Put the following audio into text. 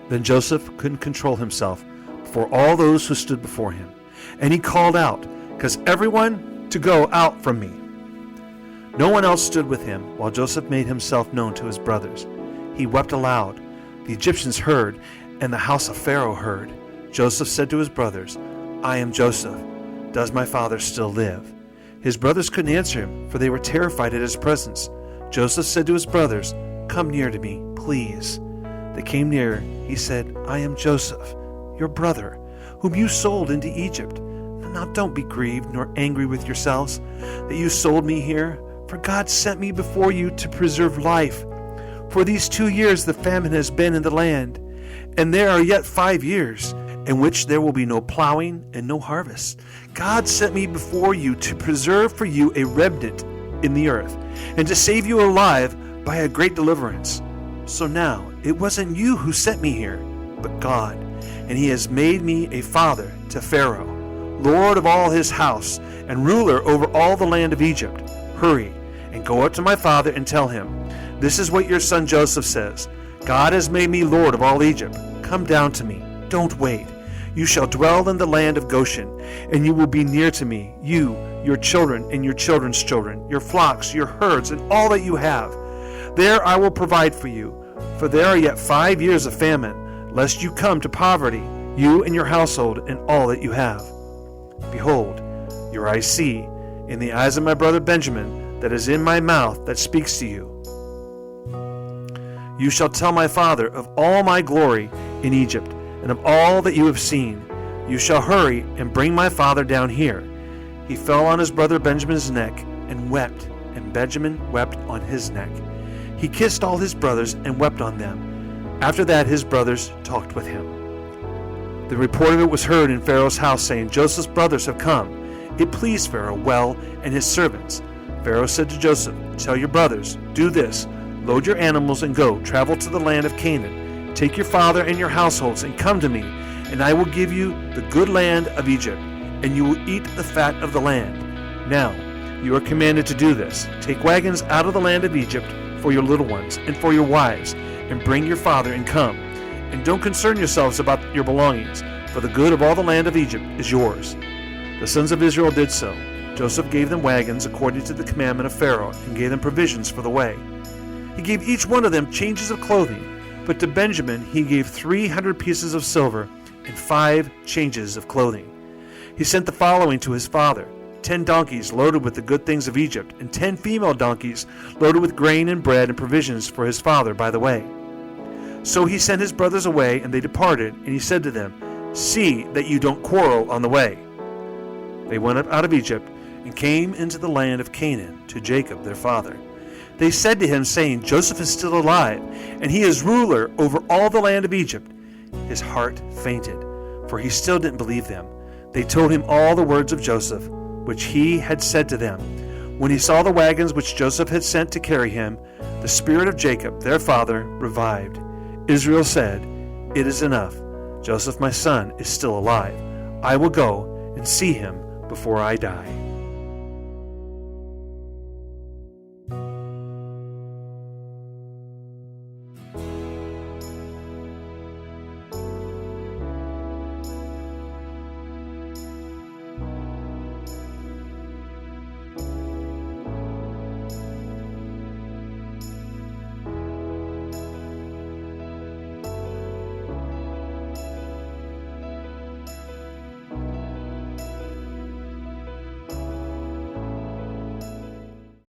Then Joseph couldn't control himself before all those who stood before him, and he called out, "Cause everyone to go out from me." No one else stood with him while Joseph made himself known to his brothers. He wept aloud. The Egyptians heard, and the house of Pharaoh heard. Joseph said to his brothers, "I am Joseph. Does my father still live?" His brothers couldn't answer him, for they were terrified at his presence. Joseph said to his brothers, "Come near to me, please." They came near. He said, "I am Joseph, your brother, whom you sold into Egypt. Now don't be grieved nor angry with yourselves that you sold me here, for God sent me before you to preserve life. For these 2 years the famine has been in the land, and there are yet 5 years in which there will be no plowing and no harvest. God sent me before you to preserve for you a remnant in the earth, and to save you alive by a great deliverance. So now it wasn't you who sent me here, but God, and he has made me a father to Pharaoh, lord of all his house, and ruler over all the land of Egypt. Hurry and go up to my father and tell him, 'This is what your son Joseph says. God has made me lord of all Egypt. Come down to me. Don't wait. You shall dwell in the land of Goshen, and you will be near to me, you, your children, and your children's children, your flocks, your herds, and all that you have. There I will provide for you, for there are yet 5 years of famine, lest you come to poverty, you and your household, and all that you have. Behold, your eyes see, in the eyes of my brother Benjamin, that is in my mouth that speaks to you. You shall tell my father of all my glory in Egypt, and of all that you have seen. You shall hurry and bring my father down here." He fell on his brother Benjamin's neck and wept, and Benjamin wept on his neck. He kissed all his brothers and wept on them. After that his brothers talked with him. The report of it was heard in Pharaoh's house, saying, "Joseph's brothers have come." It pleased Pharaoh well and his servants. Pharaoh said to Joseph, "Tell your brothers, do this, load your animals and go, travel to the land of Canaan. Take your father and your households and come to me, and I will give you the good land of Egypt, and you will eat the fat of the land. Now, you are commanded to do this. Take wagons out of the land of Egypt for your little ones and for your wives, and bring your father and come. And don't concern yourselves about your belongings, for the good of all the land of Egypt is yours." The sons of Israel did so. Joseph gave them wagons according to the commandment of Pharaoh, and gave them provisions for the way. He gave each one of them changes of clothing, but to Benjamin he gave 300 pieces of silver and 5 changes of clothing. He sent the following to his father: 10 donkeys loaded with the good things of Egypt, and 10 female donkeys loaded with grain and bread and provisions for his father by the way. So he sent his brothers away, and they departed, and he said to them, "See that you don't quarrel on the way." They went up out of Egypt and came into the land of Canaan to Jacob their father. They said to him, saying, "Joseph is still alive, and he is ruler over all the land of Egypt." His heart fainted, for he still didn't believe them. They told him all the words of Joseph, which he had said to them. When he saw the wagons which Joseph had sent to carry him, the spirit of Jacob their father revived. Israel said, "It is enough. Joseph my son is still alive. I will go and see him before I die."